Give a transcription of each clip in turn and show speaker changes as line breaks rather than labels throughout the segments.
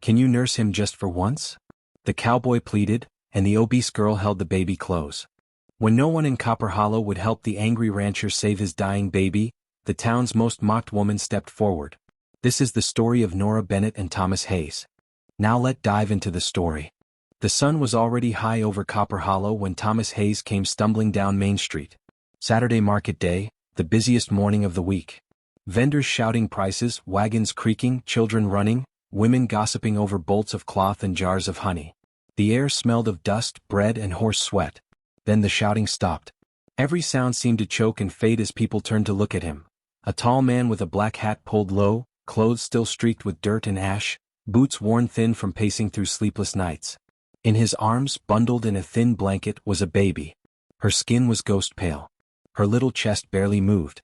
Can you nurse him just for once? The cowboy pleaded, and the obese girl held the baby close. When no one in Copper Hollow would help the angry rancher save his dying baby, the town's most mocked woman stepped forward. This is the story of Nora Bennett and Thomas Hayes. Now let's dive into the story. The sun was already high over Copper Hollow when Thomas Hayes came stumbling down Main Street. Saturday market day, the busiest morning of the week. Vendors shouting prices, wagons creaking, children running, women gossiping over bolts of cloth and jars of honey. The air smelled of dust, bread, and horse sweat. Then the shouting stopped. Every sound seemed to choke and fade as people turned to look at him. A tall man with a black hat pulled low, clothes still streaked with dirt and ash, boots worn thin from pacing through sleepless nights. In his arms, bundled in a thin blanket, was a baby. Her skin was ghost pale. Her little chest barely moved.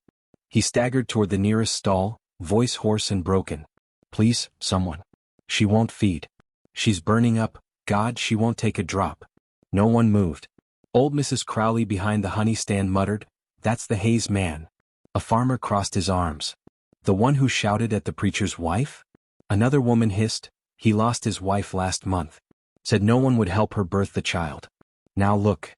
He staggered toward the nearest stall, voice hoarse and broken. Please, someone. She won't feed. She's burning up. God, she won't take a drop. No one moved. Old Mrs. Crowley behind the honey stand muttered, That's the Hayes man. A farmer crossed his arms. The one who shouted at the preacher's wife? Another woman hissed, He lost his wife last month. Said no one would help her birth the child. Now look.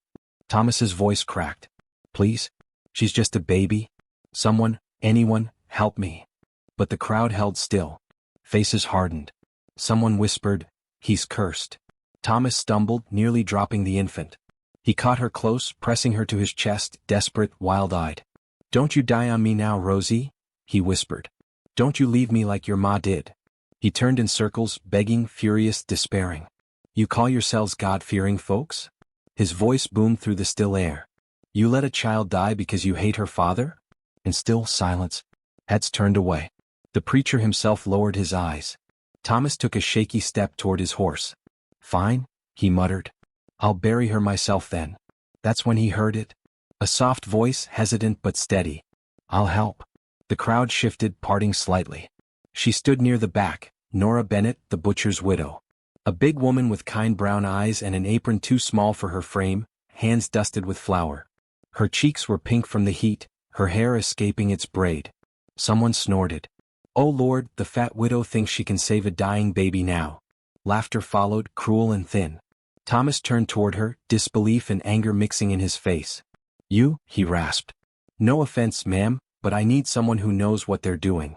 Thomas's voice cracked. Please? She's just a baby. Someone, anyone, help me. But the crowd held still. Faces hardened. Someone whispered, He's cursed. Thomas stumbled, nearly dropping the infant. He caught her close, pressing her to his chest, desperate, wild-eyed. Don't you die on me now, Rosie, he whispered. Don't you leave me like your ma did. He turned in circles, begging, furious, despairing. You call yourselves God-fearing folks? His voice boomed through the still air. You let a child die because you hate her father? And still silence. Heads turned away. The preacher himself lowered his eyes. Thomas took a shaky step toward his horse. Fine, he muttered. I'll bury her myself then. That's when he heard it. A soft voice, hesitant but steady. I'll help. The crowd shifted, parting slightly. She stood near the back, Nora Bennett, the butcher's widow. A big woman with kind brown eyes and an apron too small for her frame, hands dusted with flour. Her cheeks were pink from the heat, her hair escaping its braid. Someone snorted. Oh Lord, the fat widow thinks she can save a dying baby now. Laughter followed, cruel and thin. Thomas turned toward her, disbelief and anger mixing in his face. You, he rasped. No offense, ma'am, but I need someone who knows what they're doing.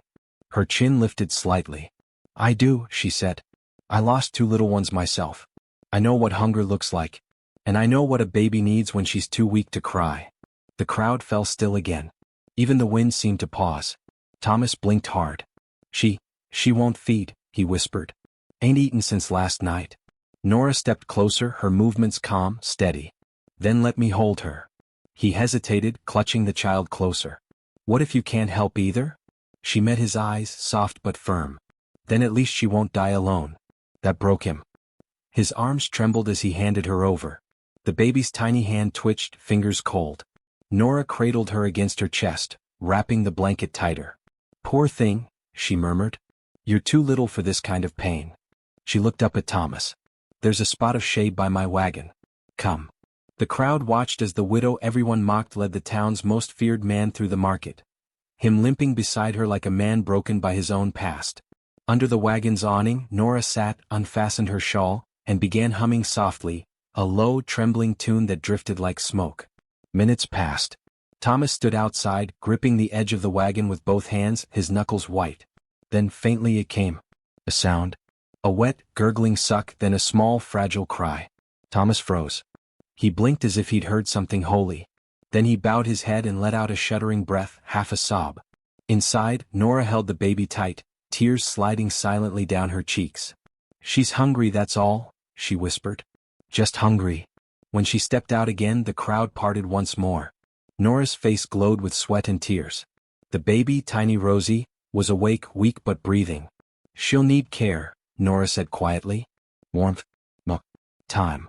Her chin lifted slightly. I do, she said. I lost 2 little ones myself. I know what hunger looks like. And I know what a baby needs when she's too weak to cry. The crowd fell still again. Even the wind seemed to pause. Thomas blinked hard. She won't feed, he whispered. Ain't eaten since last night. Nora stepped closer, her movements calm, steady. Then let me hold her. He hesitated, clutching the child closer. What if you can't help either? She met his eyes, soft but firm. Then at least she won't die alone. That broke him. His arms trembled as he handed her over. The baby's tiny hand twitched, fingers cold. Nora cradled her against her chest, wrapping the blanket tighter. Poor thing, she murmured. You're too little for this kind of pain. She looked up at Thomas. There's a spot of shade by my wagon. Come. The crowd watched as the widow everyone mocked led the town's most feared man through the market. Him limping beside her like a man broken by his own past. Under the wagon's awning, Nora sat, unfastened her shawl, and began humming softly, a low, trembling tune that drifted like smoke. Minutes passed. Thomas stood outside, gripping the edge of the wagon with both hands, his knuckles white. Then faintly it came. A sound. A wet, gurgling suck, then a small, fragile cry. Thomas froze. He blinked as if he'd heard something holy. Then he bowed his head and let out a shuddering breath, half a sob. Inside, Nora held the baby tight, tears sliding silently down her cheeks. She's hungry, that's all, she whispered. Just hungry. When she stepped out again, the crowd parted once more. Nora's face glowed with sweat and tears. The baby, tiny Rosie, was awake, weak but breathing. She'll need care, Nora said quietly. Warmth. Time.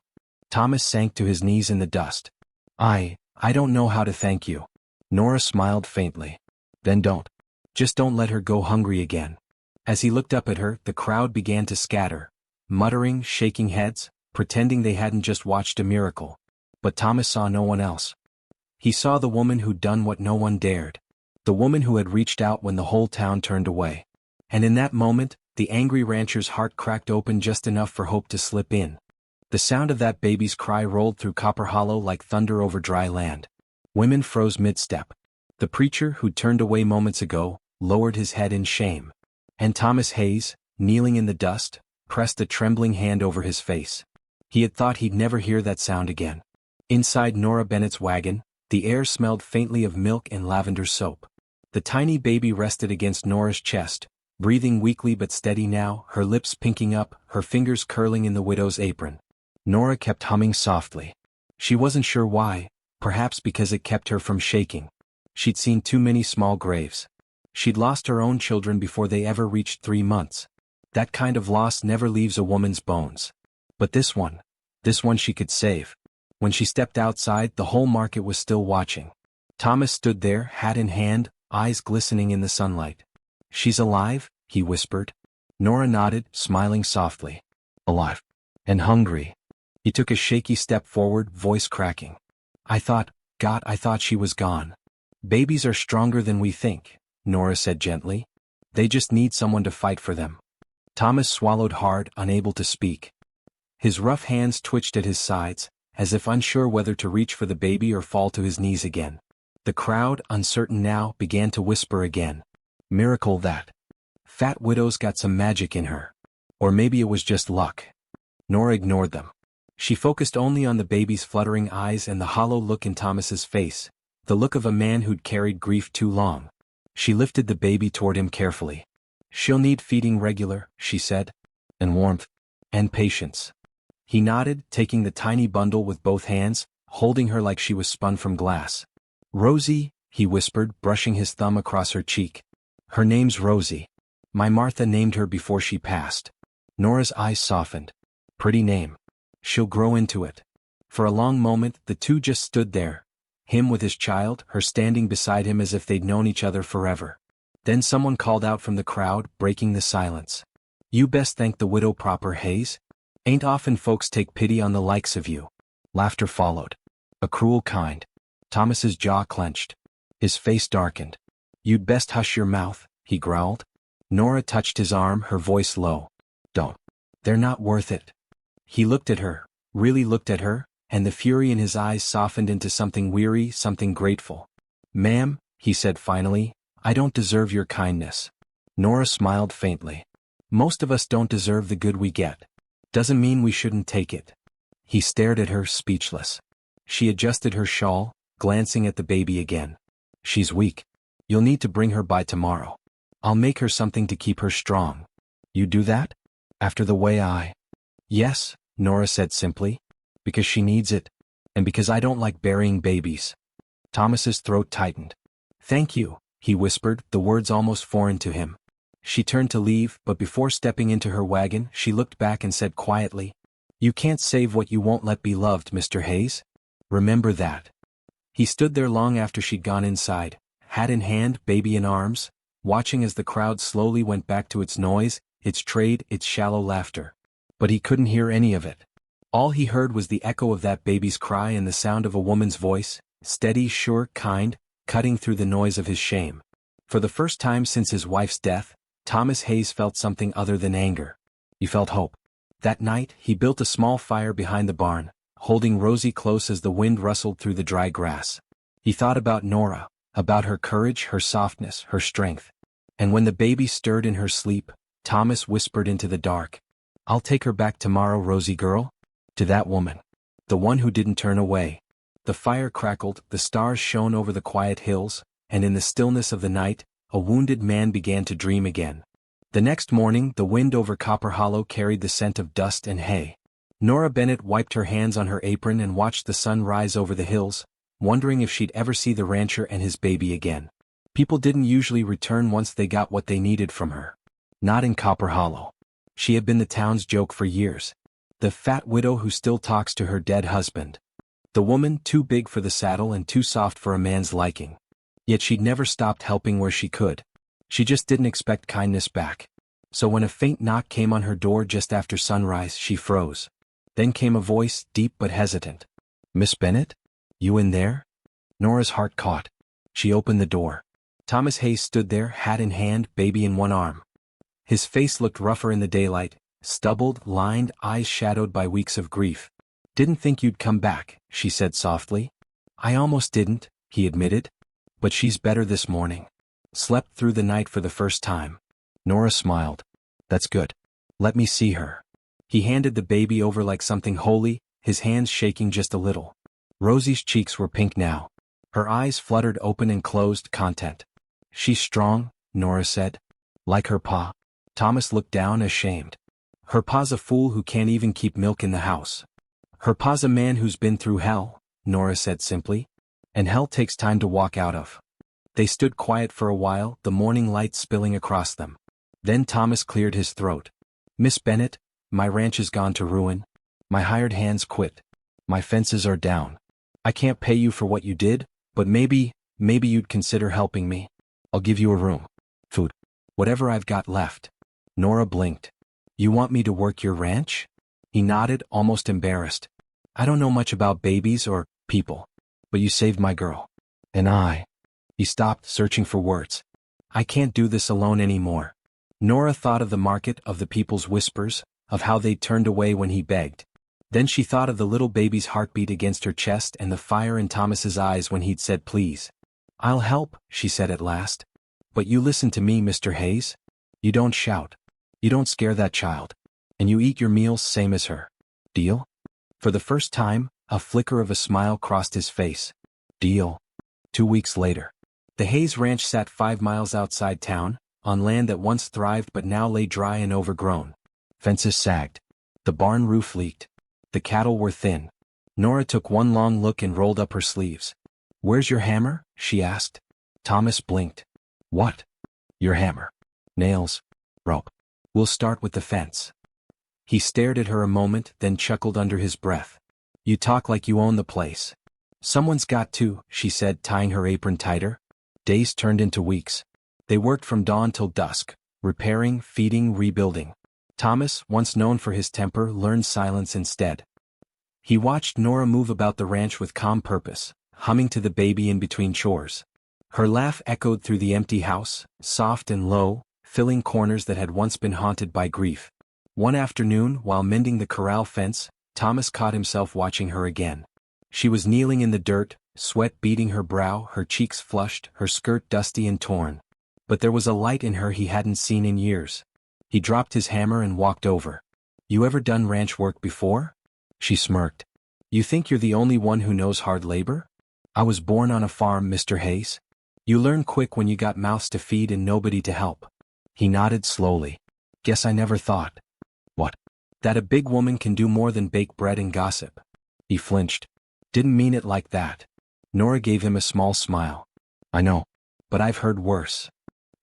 Thomas sank to his knees in the dust. I don't know how to thank you. Nora smiled faintly. Then don't. Just don't let her go hungry again. As he looked up at her, the crowd began to scatter, muttering, shaking heads, pretending they hadn't just watched a miracle. But Thomas saw no one else. He saw the woman who'd done what no one dared. The woman who had reached out when the whole town turned away. And in that moment, The angry rancher's heart cracked open just enough for hope to slip in. The sound of that baby's cry rolled through Copper Hollow like thunder over dry land. Women froze mid-step. The preacher, who'd turned away moments ago, lowered his head in shame. And Thomas Hayes, kneeling in the dust, pressed a trembling hand over his face. He had thought he'd never hear that sound again. Inside Nora Bennett's wagon, the air smelled faintly of milk and lavender soap. The tiny baby rested against Nora's chest, breathing weakly but steady now, her lips pinking up, her fingers curling in the widow's apron. Nora kept humming softly. She wasn't sure why, perhaps because it kept her from shaking. She'd seen too many small graves. She'd lost her own children before they ever reached 3 months. That kind of loss never leaves a woman's bones. But this one she could save. When she stepped outside, the whole market was still watching. Thomas stood there, hat in hand, eyes glistening in the sunlight. "She's alive?" he whispered. Nora nodded, smiling softly. "Alive. And hungry." He took a shaky step forward, voice cracking. I thought she was gone." "Babies are stronger than we think," Nora said gently. "They just need someone to fight for them." Thomas swallowed hard, unable to speak. His rough hands twitched at his sides, as if unsure whether to reach for the baby or fall to his knees again. The crowd, uncertain now, began to whisper again. "Miracle that fat widow's got some magic in her. Or maybe it was just luck." Nora ignored them. She focused only on the baby's fluttering eyes and the hollow look in Thomas's face, the look of a man who'd carried grief too long. She lifted the baby toward him carefully. "She'll need feeding regular," she said. "And warmth. And patience." He nodded, taking the tiny bundle with both hands, holding her like she was spun from glass. "Rosie," he whispered, brushing his thumb across her cheek. "Her name's Rosie. My Martha named her before she passed." Nora's eyes softened. "Pretty name. She'll grow into it." For a long moment, the two just stood there. Him with his child, her standing beside him as if they'd known each other forever. Then someone called out from the crowd, breaking the silence. "You best thank the widow proper, Hayes. Ain't often folks take pity on the likes of you." Laughter followed. A cruel kind. Thomas's jaw clenched. His face darkened. "You'd best hush your mouth," he growled. Nora touched his arm, her voice low. "Don't. They're not worth it." He looked at her, really looked at her, and the fury in his eyes softened into something weary, something grateful. "Ma'am," he said finally, "I don't deserve your kindness." Nora smiled faintly. "Most of us don't deserve the good we get. Doesn't mean we shouldn't take it." He stared at her, speechless. She adjusted her shawl, glancing at the baby again. "She's weak. You'll need to bring her by tomorrow. I'll make her something to keep her strong." "You do that? After the way I—" "Yes," Nora said simply. "Because she needs it. And because I don't like burying babies." Thomas's throat tightened. "Thank you," he whispered, the words almost foreign to him. She turned to leave, but before stepping into her wagon, she looked back and said quietly, "You can't save what you won't let be loved, Mr. Hayes. Remember that." He stood there long after she'd gone inside, hat in hand, baby in arms, watching as the crowd slowly went back to its noise, its trade, its shallow laughter. But he couldn't hear any of it. All he heard was the echo of that baby's cry and the sound of a woman's voice, steady, sure, kind, cutting through the noise of his shame. For the first time since his wife's death, Thomas Hayes felt something other than anger. He felt hope. That night, he built a small fire behind the barn, holding Rosie close as the wind rustled through the dry grass. He thought about Nora, about her courage, her softness, her strength. And when the baby stirred in her sleep, Thomas whispered into the dark, "I'll take her back tomorrow, Rosie girl." To that woman. The one who didn't turn away. The fire crackled, the stars shone over the quiet hills, and in the stillness of the night, a wounded man began to dream again. The next morning, the wind over Copper Hollow carried the scent of dust and hay. Nora Bennett wiped her hands on her apron and watched the sun rise over the hills, wondering if she'd ever see the rancher and his baby again. People didn't usually return once they got what they needed from her. Not in Copper Hollow. She had been the town's joke for years. The fat widow who still talks to her dead husband. The woman too big for the saddle and too soft for a man's liking. Yet she'd never stopped helping where she could. She just didn't expect kindness back. So when a faint knock came on her door just after sunrise, she froze. Then came a voice, deep but hesitant. "Miss Bennett? You in there?" Nora's heart caught. She opened the door. Thomas Hayes stood there, hat in hand, baby in one arm. His face looked rougher in the daylight, stubbled, lined, eyes shadowed by weeks of grief. "Didn't think you'd come back," she said softly. "I almost didn't," he admitted. "But she's better this morning. Slept through the night for the first time." Nora smiled. "That's good. Let me see her." He handed the baby over like something holy, his hands shaking just a little. Rosie's cheeks were pink now. Her eyes fluttered open and closed, content. "She's strong," Nora said. "Like her pa." Thomas looked down, ashamed. "Her pa's a fool who can't even keep milk in the house." "Her pa's a man who's been through hell," Nora said simply. "And hell takes time to walk out of." They stood quiet for a while, the morning light spilling across them. Then Thomas cleared his throat. "Miss Bennett, my ranch has gone to ruin. My hired hands quit. My fences are down. I can't pay you for what you did, but maybe you'd consider helping me. I'll give you a room, food, whatever I've got left." Nora blinked. "You want me to work your ranch?" He nodded, almost embarrassed. "I don't know much about babies or people, but you saved my girl. And I—" He stopped, searching for words. "I can't do this alone anymore." Nora thought of the market, of the people's whispers, of how they'd turned away when he begged. Then she thought of the little baby's heartbeat against her chest and the fire in Thomas's eyes when he'd said please. "I'll help," she said at last. "But you listen to me, Mr. Hayes. You don't shout. You don't scare that child. And you eat your meals same as her. Deal?" For the first time, a flicker of a smile crossed his face. "Deal." 2 weeks later. The Hayes Ranch sat 5 miles outside town, on land that once thrived but now lay dry and overgrown. Fences sagged. The barn roof leaked. The cattle were thin. Nora took one long look and rolled up her sleeves. "Where's your hammer?" she asked. Thomas blinked. "What?" "Your hammer. Nails. Rope. We'll start with the fence." He stared at her a moment, then chuckled under his breath. "You talk like you own the place." "Someone's got to," she said, tying her apron tighter. Days turned into weeks. They worked from dawn till dusk, repairing, feeding, rebuilding. Thomas, once known for his temper, learned silence instead. He watched Nora move about the ranch with calm purpose, humming to the baby in between chores. Her laugh echoed through the empty house, soft and low, filling corners that had once been haunted by grief. One afternoon, while mending the corral fence, Thomas caught himself watching her again. She was kneeling in the dirt, sweat beading her brow, her cheeks flushed, her skirt dusty and torn. But there was a light in her he hadn't seen in years. He dropped his hammer and walked over. "You ever done ranch work before?" She smirked. "You think you're the only one who knows hard labor?" "I was born on a farm, Mr. Hayes. You learn quick when you got mouths to feed and nobody to help." He nodded slowly. "Guess I never thought." "What?" "That a big woman can do more than bake bread and gossip." He flinched. "Didn't mean it like that." Nora gave him a small smile. "I know. But I've heard worse."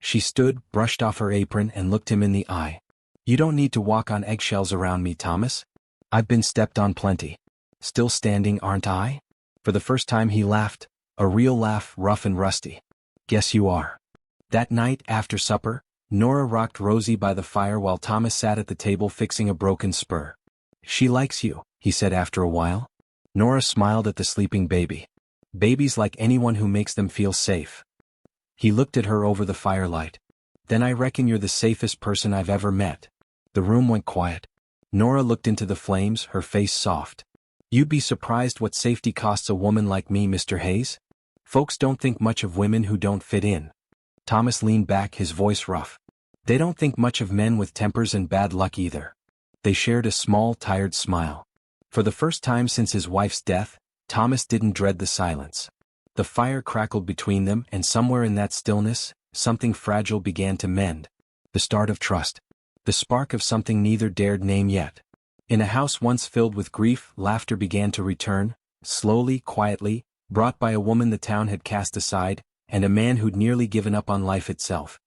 She stood, brushed off her apron and looked him in the eye. "You don't need to walk on eggshells around me, Thomas. I've been stepped on plenty. Still standing, aren't I?" For the first time he laughed, a real laugh, rough and rusty. "Guess you are." That night, after supper, Nora rocked Rosie by the fire while Thomas sat at the table fixing a broken spur. "She likes you," he said after a while. Nora smiled at the sleeping baby. "Babies like anyone who makes them feel safe." He looked at her over the firelight. "Then I reckon you're the safest person I've ever met." The room went quiet. Nora looked into the flames, her face soft. "You'd be surprised what safety costs a woman like me, Mr. Hayes. Folks don't think much of women who don't fit in." Thomas leaned back, his voice rough. "They don't think much of men with tempers and bad luck either." They shared a small, tired smile. For the first time since his wife's death, Thomas didn't dread the silence. The fire crackled between them, and somewhere in that stillness, something fragile began to mend. The start of trust. The spark of something neither dared name yet. In a house once filled with grief, laughter began to return, slowly, quietly, brought by a woman the town had cast aside, and a man who'd nearly given up on life itself.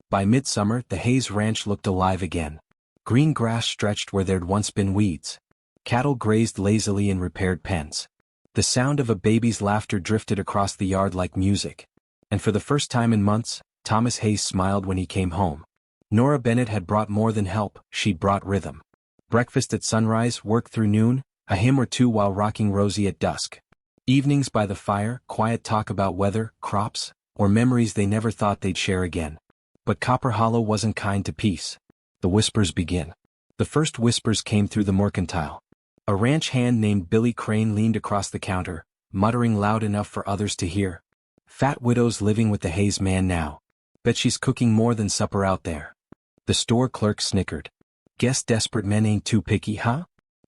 By midsummer, the Hayes Ranch looked alive again. Green grass stretched where there'd once been weeds. Cattle grazed lazily in repaired pens. The sound of a baby's laughter drifted across the yard like music. And for the first time in months, Thomas Hayes smiled when he came home. Nora Bennett had brought more than help, she'd brought rhythm. Breakfast at sunrise, work through noon, a hymn or two while rocking Rosie at dusk. Evenings by the fire, quiet talk about weather, crops, or memories they never thought they'd share again. But Copper Hollow wasn't kind to peace. The whispers begin. The first whispers came through the mercantile. A ranch hand named Billy Crane leaned across the counter, muttering loud enough for others to hear. "Fat widow's living with the Hayes man now. Bet she's cooking more than supper out there." The store clerk snickered. "Guess desperate men ain't too picky, huh?"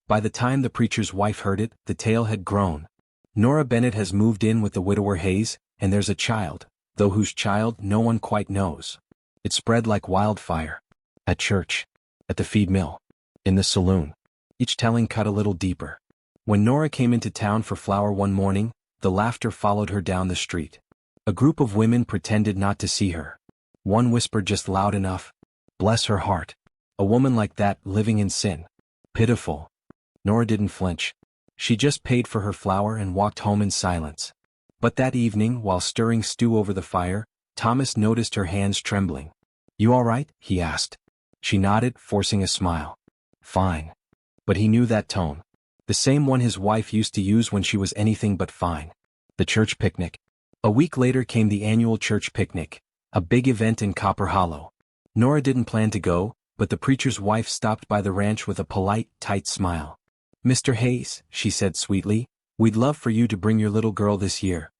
By the time the preacher's wife heard it, the tale had grown. Nora Bennett has moved in with the widower Hayes, and there's a child, though whose child no one quite knows. It spread like wildfire. At church. At the feed mill. In the saloon. Each telling cut a little deeper. When Nora came into town for flour one morning, the laughter followed her down the street. A group of women pretended not to see her. One whispered just loud enough, "Bless her heart. A woman like that living in sin. Pitiful." Nora didn't flinch. She just paid for her flour and walked home in silence. But that evening, while stirring stew over the fire, Thomas noticed her hands trembling. "You all right?" he asked. She nodded, forcing a smile. "Fine." But he knew that tone. The same one his wife used to use when she was anything but fine. The church picnic. A week later came the annual church picnic, a big event in Copper Hollow. Nora didn't plan to go, but the preacher's wife stopped by the ranch with a polite, tight smile. "Mr. Hayes," she said sweetly, "we'd love for you to bring your little girl this year.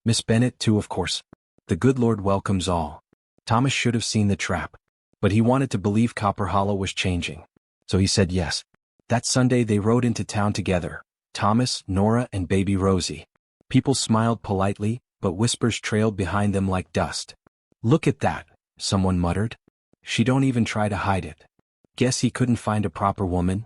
Miss Bennett too, of course. The good Lord welcomes all." Thomas should have seen the trap. But he wanted to believe Copper Hollow was changing. So he said yes. That Sunday they rode into town together, Thomas, Nora, and baby Rosie. People smiled politely, but whispers trailed behind them like dust. "Look at that," someone muttered. "She don't even try to hide it. Guess he couldn't find a proper woman.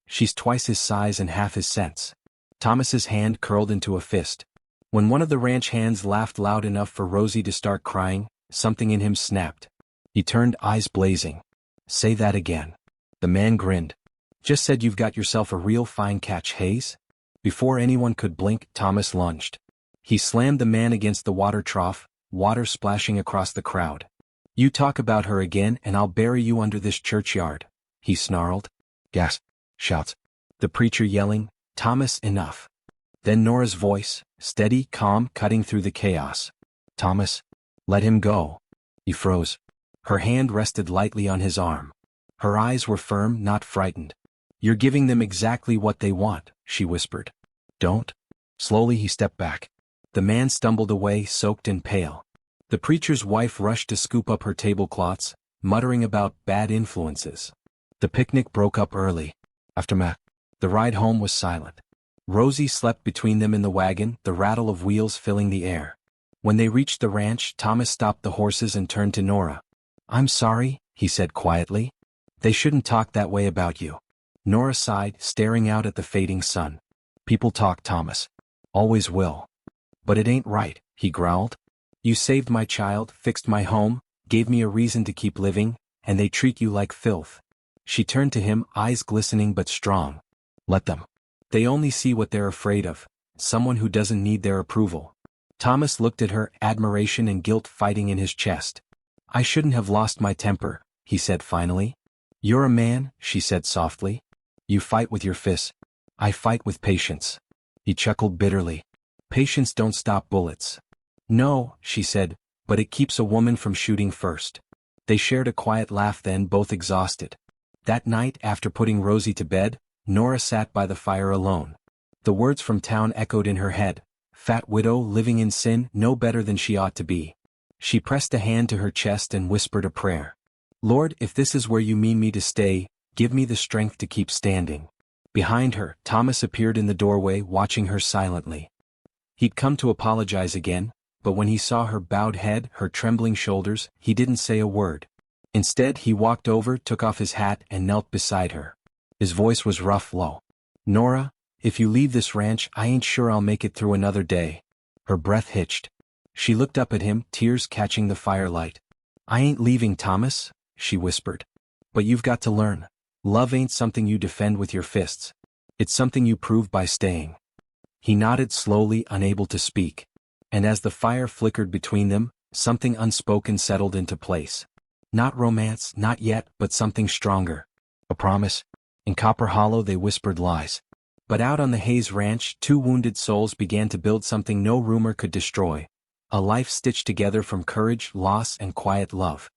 She's twice his size and half his sense." Thomas's hand curled into a fist. When one of the ranch hands laughed loud enough for Rosie to start crying, something in him snapped. He turned, eyes blazing. "Say that again." The man grinned. "Just said you've got yourself a real fine catch, Hayes." Before anyone could blink, Thomas lunged. He slammed the man against the water trough, water splashing across the crowd. "You talk about her again and I'll bury you under this churchyard," he snarled. Gas. Shouts. The preacher yelling, "Thomas, enough." Then Nora's voice, steady, calm, cutting through the chaos. "Thomas, let him go." He froze. Her hand rested lightly on his arm. Her eyes were firm, not frightened. "You're giving them exactly what they want," she whispered. "Don't." Slowly he stepped back. The man stumbled away, soaked and pale. The preacher's wife rushed to scoop up her tablecloths, muttering about bad influences. The picnic broke up early. Aftermath. The ride home was silent. Rosie slept between them in the wagon, the rattle of wheels filling the air. When they reached the ranch, Thomas stopped the horses and turned to Nora. "I'm sorry," he said quietly. "They shouldn't talk that way about you." Nora sighed, staring out at the fading sun. "People talk, Thomas. Always will. But it ain't right," he growled. "You saved my child, fixed my home, gave me a reason to keep living, and they treat you like filth." She turned to him, eyes glistening but strong. "Let them. They only see what they're afraid of, someone who doesn't need their approval." Thomas looked at her, admiration and guilt fighting in his chest. "I shouldn't have lost my temper," he said finally. "You're a man," she said softly. "You fight with your fists. I fight with patience." He chuckled bitterly. "Patience don't stop bullets." "No," she said, "but it keeps a woman from shooting first." They shared a quiet laugh then, both exhausted. That night, after putting Rosie to bed, Nora sat by the fire alone. The words from town echoed in her head. Fat widow living in sin, no better than she ought to be. She pressed a hand to her chest and whispered a prayer. "Lord, if this is where you mean me to stay, give me the strength to keep standing." Behind her, Thomas appeared in the doorway, watching her silently. He'd come to apologize again, but when he saw her bowed head, her trembling shoulders, he didn't say a word. Instead, he walked over, took off his hat, and knelt beside her. His voice was rough, low. "Nora, if you leave this ranch, I ain't sure I'll make it through another day." Her breath hitched. She looked up at him, tears catching the firelight. "I ain't leaving, Thomas," she whispered. "But you've got to learn. Love ain't something you defend with your fists. It's something you prove by staying." He nodded slowly, unable to speak. And as the fire flickered between them, something unspoken settled into place. Not romance, not yet, but something stronger. A promise. In Copper Hollow they whispered lies. But out on the Hayes Ranch, two wounded souls began to build something no rumor could destroy. A life stitched together from courage, loss, and quiet love.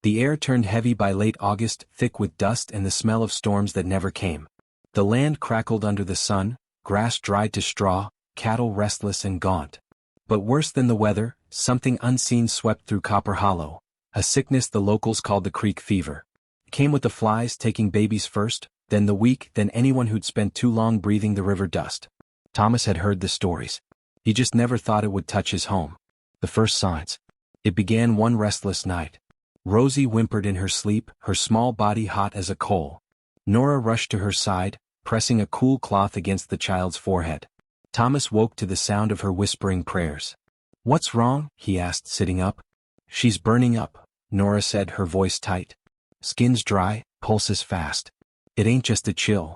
The air turned heavy by late August, thick with dust and the smell of storms that never came. The land crackled under the sun, grass dried to straw, cattle restless and gaunt. But worse than the weather, something unseen swept through Copper Hollow, a sickness the locals called the creek fever. It came with the flies taking babies first, then the weak, then anyone who'd spent too long breathing the river dust. Thomas had heard the stories. He just never thought it would touch his home. The first signs. It began one restless night. Rosie whimpered in her sleep, her small body hot as a coal. Nora rushed to her side, pressing a cool cloth against the child's forehead. Thomas woke to the sound of her whispering prayers. "What's wrong?" he asked, sitting up. "She's burning up," Nora said, her voice tight. "Skin's dry, pulses fast. It ain't just a chill."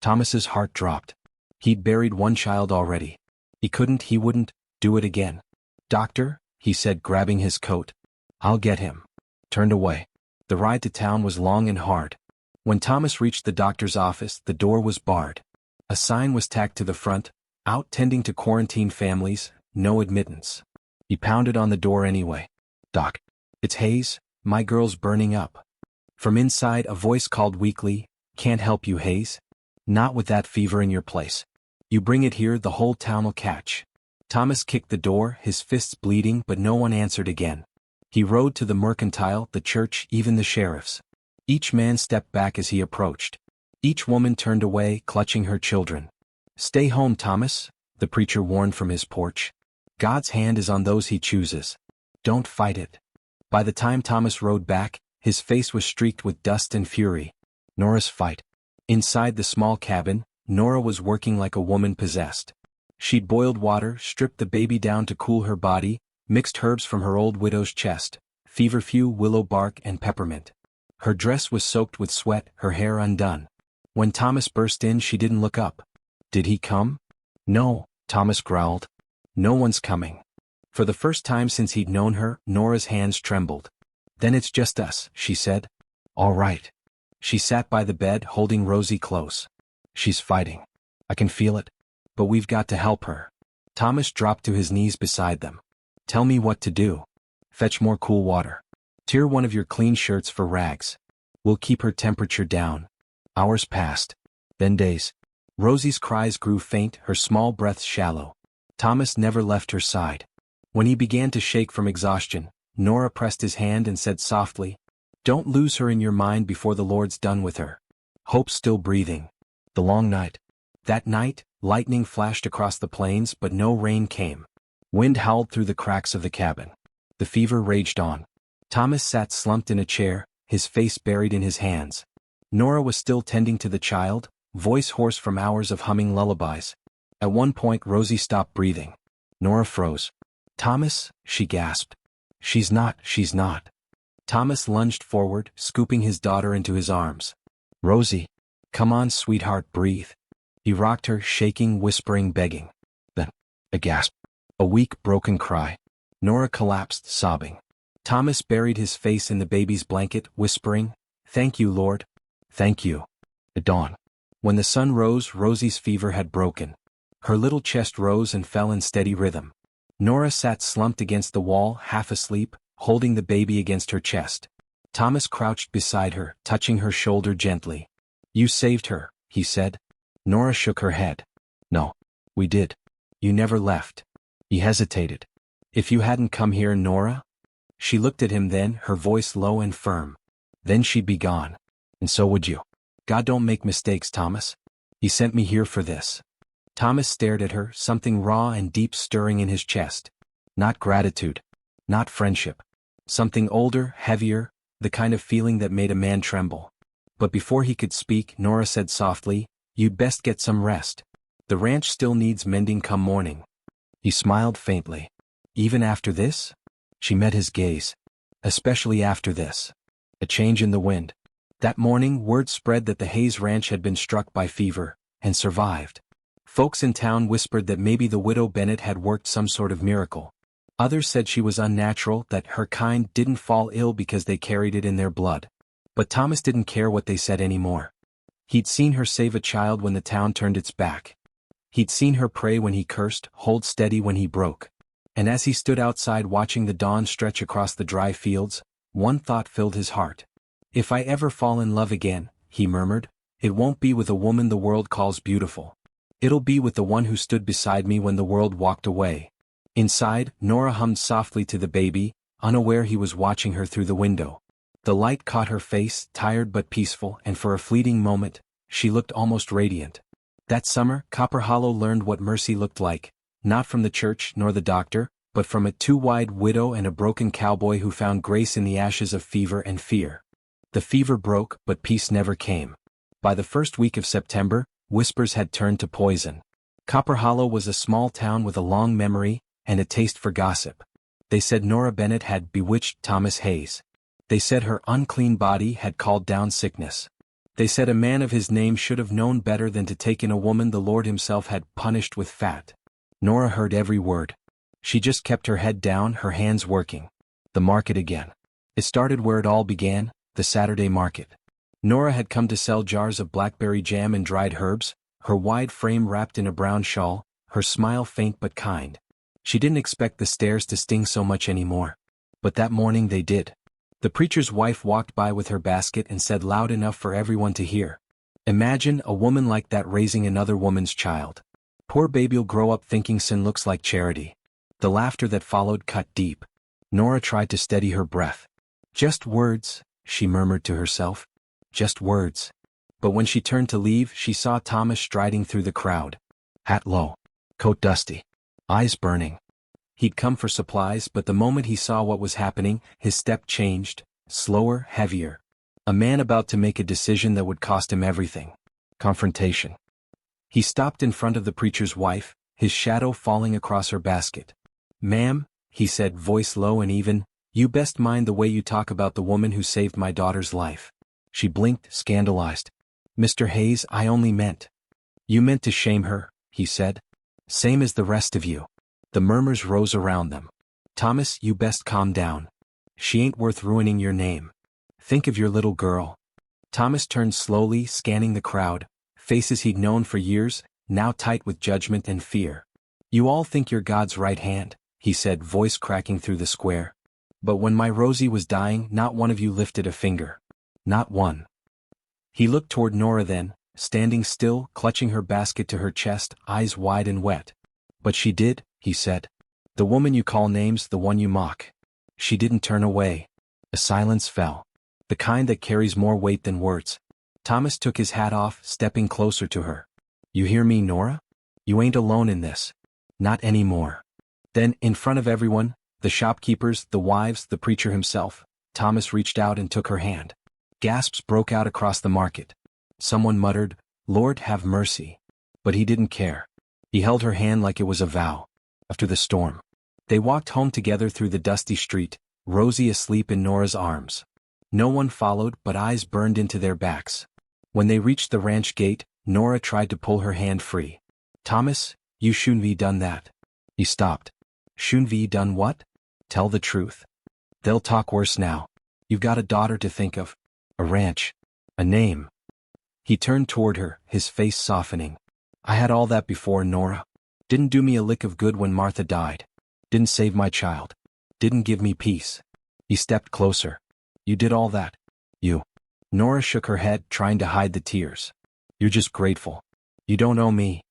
Thomas's heart dropped. He'd buried one child already. He wouldn't do it again. "Doctor," he said, grabbing his coat. "I'll get him." Turned away. The ride to town was long and hard. When Thomas reached the doctor's office, the door was barred. A sign was tacked to the front, "Out tending to quarantine families, no admittance." He pounded on the door anyway. "Doc, it's Hayes, my girl's burning up." From inside a voice called weakly, "Can't help you, Hayes. Not with that fever in your place. You bring it here, the whole town'll catch." Thomas kicked the door, his fists bleeding, but no one answered again. He rode to the mercantile, the church, even the sheriff's. Each man stepped back as he approached. Each woman turned away, clutching her children. "Stay home, Thomas," the preacher warned from his porch. "God's hand is on those he chooses. Don't fight it." By the time Thomas rode back, his face was streaked with dust and fury. Nora's fight. Inside the small cabin, Nora was working like a woman possessed. She'd boiled water, stripped the baby down to cool her body, mixed herbs from her old widow's chest, feverfew, willow bark, and peppermint. Her dress was soaked with sweat, her hair undone. When Thomas burst in, she didn't look up. "Did he come?" "No," Thomas growled. "No one's coming." For the first time since he'd known her, Nora's hands trembled. "Then it's just us," she said. "All right." She sat by the bed, holding Rosie close. "She's fighting. I can feel it. But we've got to help her." Thomas dropped to his knees beside them. "Tell me what to do." "Fetch more cool water. Tear one of your clean shirts for rags. We'll keep her temperature down." Hours passed. Then days. Rosie's cries grew faint, her small breaths shallow. Thomas never left her side. When he began to shake from exhaustion, Nora pressed his hand and said softly, "Don't lose her in your mind before the Lord's done with her. Hope's still breathing." The long night. That night, lightning flashed across the plains, but no rain came. Wind howled through the cracks of the cabin. The fever raged on. Thomas sat slumped in a chair, his face buried in his hands. Nora was still tending to the child, voice hoarse from hours of humming lullabies. At one point Rosie stopped breathing. Nora froze. "Thomas," she gasped. She's not." Thomas lunged forward, scooping his daughter into his arms. "Rosie. Come on, sweetheart, breathe." He rocked her, shaking, whispering, begging. Then, a gasp. A weak, broken cry. Nora collapsed, sobbing. Thomas buried his face in the baby's blanket, whispering, "Thank you, Lord. Thank you." At dawn. When the sun rose, Rosie's fever had broken. Her little chest rose and fell in steady rhythm. Nora sat slumped against the wall, half asleep, holding the baby against her chest. Thomas crouched beside her, touching her shoulder gently. "You saved her," he said. Nora shook her head. "No, we did. You never left." He hesitated. "If you hadn't come here, Nora?" She looked at him then, her voice low and firm. "Then she'd be gone. And so would you. God don't make mistakes, Thomas. He sent me here for this." Thomas stared at her, something raw and deep stirring in his chest. Not gratitude. Not friendship. Something older, heavier, the kind of feeling that made a man tremble. But before he could speak, Nora said softly, "You'd best get some rest. The ranch still needs mending come morning." He smiled faintly. "Even after this?" She met his gaze. "Especially after this." A change in the wind. That morning, word spread that the Hayes Ranch had been struck by fever, and survived. Folks in town whispered that maybe the widow Bennett had worked some sort of miracle. Others said she was unnatural, that her kind didn't fall ill because they carried it in their blood. But Thomas didn't care what they said anymore. He'd seen her save a child when the town turned its back. He'd seen her pray when he cursed, hold steady when he broke. And as he stood outside watching the dawn stretch across the dry fields, One thought filled his heart. If I ever fall in love again, he murmured, it won't be with a woman the world calls beautiful. It'll be with the one who stood beside me when the world walked away. Inside, Nora hummed softly to the baby, unaware he was watching her through the window. The light caught her face, tired but peaceful, and for a fleeting moment, she looked almost radiant. That summer, Copper Hollow learned what mercy looked like, not from the church nor the doctor, but from a two-eyed widow and a broken cowboy who found grace in the ashes of fever and fear. The fever broke, but peace never came. By the first week of September, whispers had turned to poison. Copper Hollow was a small town with a long memory and a taste for gossip. They said Nora Bennett had bewitched Thomas Hayes. They said her unclean body had called down sickness. They said a man of his name should have known better than to take in a woman the Lord himself had punished with fat. Nora heard every word. She just kept her head down, her hands working. The market again. It started where it all began, the Saturday market. Nora had come to sell jars of blackberry jam and dried herbs, her wide frame wrapped in a brown shawl, her smile faint but kind. She didn't expect the stares to sting so much anymore. But that morning they did. The preacher's wife walked by with her basket and said loud enough for everyone to hear, "Imagine a woman like that raising another woman's child. Poor baby'll grow up thinking sin looks like charity." The laughter that followed cut deep. Nora tried to steady her breath. "Just words," she murmured to herself. "Just words." But when she turned to leave, she saw Thomas striding through the crowd. Hat low. Coat dusty. Eyes burning. He'd come for supplies, but the moment he saw what was happening, his step changed, slower, heavier. A man about to make a decision that would cost him everything. Confrontation. He stopped in front of the preacher's wife, his shadow falling across her basket. "Ma'am," he said, voice low and even, "you best mind the way you talk about the woman who saved my daughter's life." She blinked, scandalized. "Mr. Hayes, I only meant." "You meant to shame her," he said. "Same as the rest of you." The murmurs rose around them. "Thomas, you best calm down. She ain't worth ruining your name. Think of your little girl." Thomas turned slowly, scanning the crowd, faces he'd known for years, now tight with judgment and fear. "You all think you're God's right hand," he said, voice cracking through the square. "But when my Rosie was dying, not one of you lifted a finger. Not one." He looked toward Nora then, standing still, clutching her basket to her chest, eyes wide and wet. "But she did," he said. "The woman you call names, the one you mock. She didn't turn away." A silence fell. The kind that carries more weight than words. Thomas took his hat off, stepping closer to her. "You hear me, Nora? You ain't alone in this. Not anymore." Then, in front of everyone, the shopkeepers, the wives, the preacher himself, Thomas reached out and took her hand. Gasps broke out across the market. Someone muttered, "Lord, have mercy." But he didn't care. He held her hand like it was a vow. After the storm, they walked home together through the dusty street, Rosie asleep in Nora's arms. No one followed, but eyes burned into their backs. When they reached the ranch gate, Nora tried to pull her hand free. "Thomas, you shouldn't be done that." He stopped. "Shouldn't be done what?" "Tell the truth. They'll talk worse now. You've got a daughter to think of. A ranch. A name." He turned toward her, his face softening. "I had all that before, Nora. Didn't do me a lick of good when Martha died. Didn't save my child. Didn't give me peace." He stepped closer. "You did all that. You." Nora shook her head, trying to hide the tears. "You're just grateful. You don't owe me."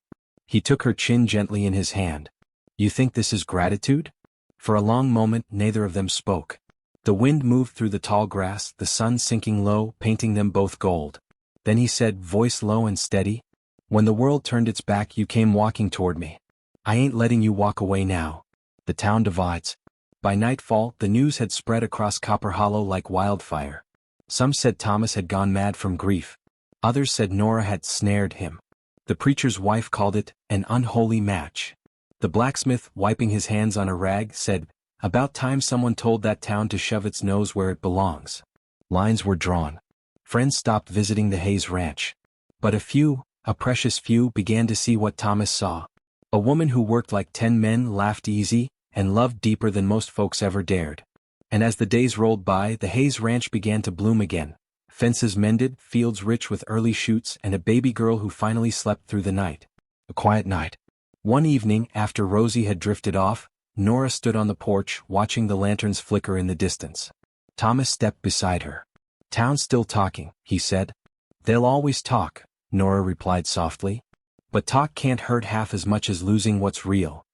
He took her chin gently in his hand. "You think this is gratitude?" For a long moment, neither of them spoke. The wind moved through the tall grass, the sun sinking low, painting them both gold. Then he said, voice low and steady, "When the world turned its back, you came walking toward me. I ain't letting you walk away now. The town divides." By nightfall, the news had spread across Copper Hollow like wildfire. Some said Thomas had gone mad from grief. Others said Nora had snared him. The preacher's wife called it an unholy match. The blacksmith, wiping his hands on a rag, said, "About time someone told that town to shove its nose where it belongs." Lines were drawn. Friends stopped visiting the Hayes Ranch. But a precious few, began to see what Thomas saw. A woman who worked like 10 men, laughed easy, and loved deeper than most folks ever dared. And as the days rolled by, the Hayes Ranch began to bloom again. Fences mended, fields rich with early shoots, and a baby girl who finally slept through the night. A quiet night. One evening, after Rosie had drifted off, Nora stood on the porch, watching the lanterns flicker in the distance. Thomas stepped beside her. "Town's still talking," he said. "They'll always talk," Nora replied softly. "But talk can't hurt half as much as losing what's real."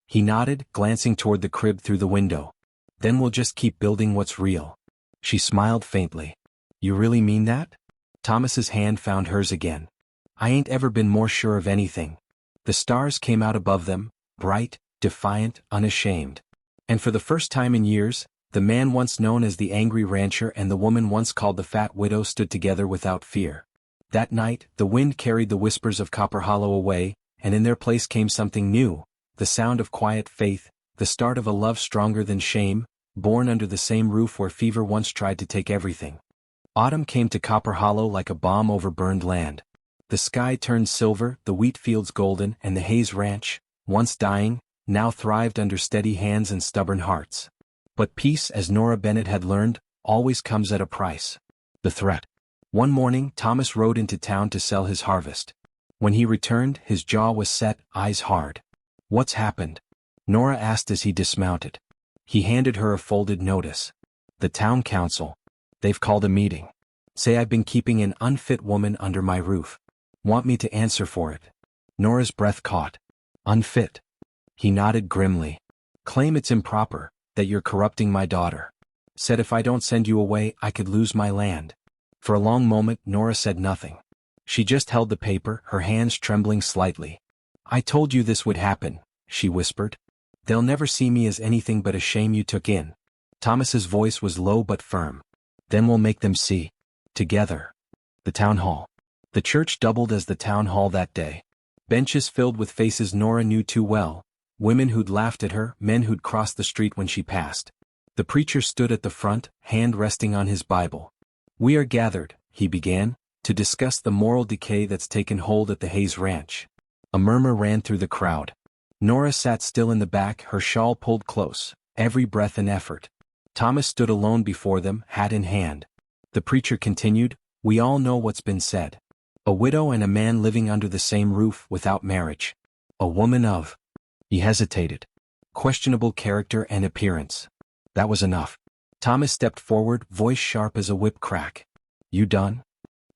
He nodded, glancing toward the crib through the window. "Then we'll just keep building what's real." She smiled faintly. "You really mean that?" Thomas's hand found hers again. "I ain't ever been more sure of anything." The stars came out above them, bright, defiant, unashamed. And for the first time in years, the man once known as the angry rancher and the woman once called the fat widow stood together without fear. That night, the wind carried the whispers of Copper Hollow away, and in their place came something new, the sound of quiet faith, the start of a love stronger than shame, born under the same roof where fever once tried to take everything. Autumn came to Copper Hollow like a bomb over burned land. The sky turned silver, the wheat fields golden, and the Hayes Ranch, once dying, now thrived under steady hands and stubborn hearts. But peace, as Nora Bennett had learned, always comes at a price. The threat. One morning, Thomas rode into town to sell his harvest. When he returned, his jaw was set, eyes hard. "What's happened?" Nora asked as he dismounted. He handed her a folded notice. "The town council. They've called a meeting. Say I've been keeping an unfit woman under my roof. Want me to answer for it." Nora's breath caught. "Unfit?" He nodded grimly. "Claim it's improper, that you're corrupting my daughter. Said if I don't send you away, I could lose my land." For a long moment, Nora said nothing. She just held the paper, her hands trembling slightly. "I told you this would happen," she whispered. "They'll never see me as anything but a shame you took in." Thomas's voice was low but firm. "Then we'll make them see. Together." The town hall. The church doubled as the town hall that day. Benches filled with faces Nora knew too well, women who'd laughed at her, men who'd crossed the street when she passed. The preacher stood at the front, hand resting on his Bible. "We are gathered," he began, "to discuss the moral decay that's taken hold at the Hayes Ranch." A murmur ran through the crowd. Nora sat still in the back, her shawl pulled close, every breath an effort. Thomas stood alone before them, hat in hand. The preacher continued, "We all know what's been said. A widow and a man living under the same roof without marriage. A woman of—" He hesitated. "Questionable character and appearance." That was enough. Thomas stepped forward, voice sharp as a whip crack. "You done?"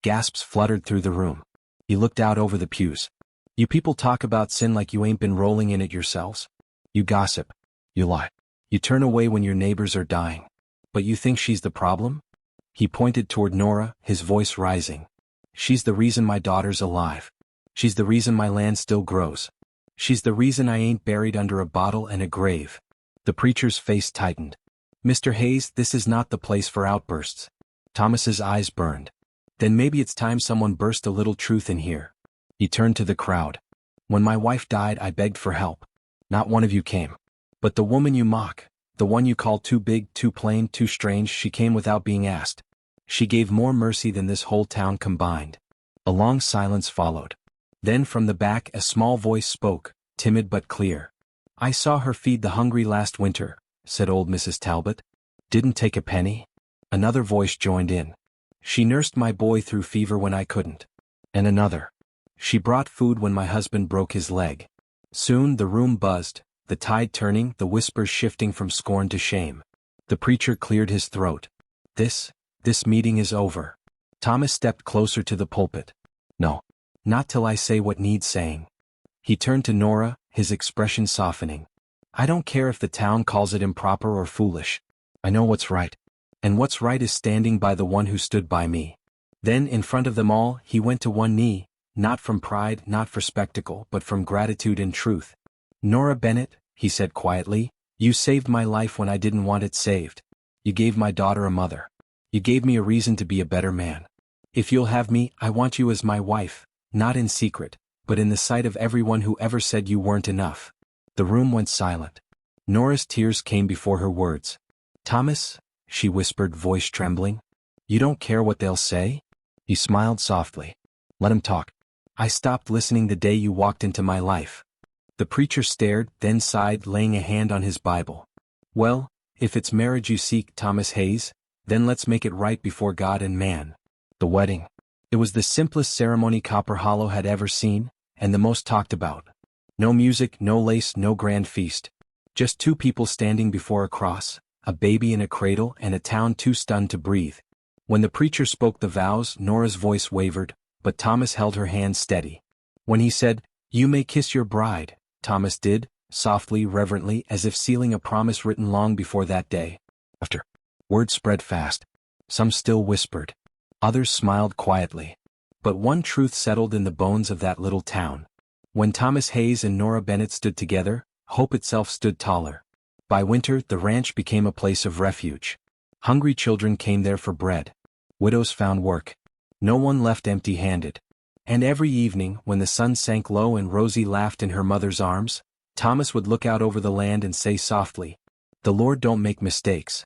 Gasps fluttered through the room. He looked out over the pews. "You people talk about sin like you ain't been rolling in it yourselves. You gossip. You lie. You turn away when your neighbors are dying. But you think she's the problem?" He pointed toward Nora, his voice rising. "She's the reason my daughter's alive. She's the reason my land still grows. She's the reason I ain't buried under a bottle and a grave." The preacher's face tightened. "Mr. Hayes, this is not the place for outbursts." Thomas's eyes burned. "Then maybe it's time someone burst a little truth in here." He turned to the crowd. "When my wife died, I begged for help. Not one of you came. But the woman you mock, the one you call too big, too plain, too strange, she came without being asked. She gave more mercy than this whole town combined." A long silence followed. Then from the back a small voice spoke, timid but clear. "I saw her feed the hungry last winter," said old Mrs. Talbot. "Didn't take a penny." Another voice joined in. "She nursed my boy through fever when I couldn't." And another. "She brought food when my husband broke his leg." Soon the room buzzed, the tide turning, the whispers shifting from scorn to shame. The preacher cleared his throat. This meeting is over." Thomas stepped closer to the pulpit. "No. Not till I say what needs saying." He turned to Nora, his expression softening. "I don't care if the town calls it improper or foolish. I know what's right. And what's right is standing by the one who stood by me." Then in front of them all, he went to one knee, not from pride, not for spectacle, but from gratitude and truth. "Nora Bennett," he said quietly, "you saved my life when I didn't want it saved. You gave my daughter a mother. You gave me a reason to be a better man. If you'll have me, I want you as my wife, not in secret, but in the sight of everyone who ever said you weren't enough." The room went silent. Nora's tears came before her words. "Thomas," she whispered, voice trembling, "you don't care what they'll say?" He smiled softly. "Let 'em talk. I stopped listening the day you walked into my life." The preacher stared, then sighed, laying a hand on his Bible. "Well, if it's marriage you seek, Thomas Hayes, then let's make it right before God and man." The wedding. It was the simplest ceremony Copper Hollow had ever seen, and the most talked about. No music, no lace, no grand feast. Just two people standing before a cross, a baby in a cradle and a town too stunned to breathe. When the preacher spoke the vows, Nora's voice wavered, but Thomas held her hand steady. When he said, "You may kiss your bride," Thomas did, softly, reverently, as if sealing a promise written long before that day. After, word spread fast. Some still whispered. Others smiled quietly. But one truth settled in the bones of that little town. When Thomas Hayes and Nora Bennett stood together, hope itself stood taller. By winter, the ranch became a place of refuge. Hungry children came there for bread. Widows found work. No one left empty-handed. And every evening, when the sun sank low and Rosie laughed in her mother's arms, Thomas would look out over the land and say softly, "The Lord don't make mistakes.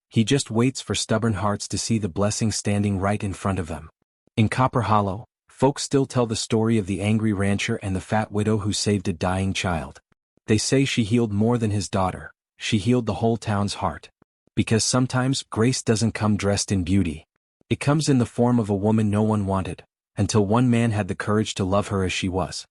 He just waits for stubborn hearts to see the blessing standing right in front of them." In Copper Hollow, folks still tell the story of the angry rancher and the fat widow who saved a dying child. They say she healed more than his daughter, she healed the whole town's heart. Because sometimes grace doesn't come dressed in beauty. It comes in the form of a woman no one wanted, until one man had the courage to love her as she was.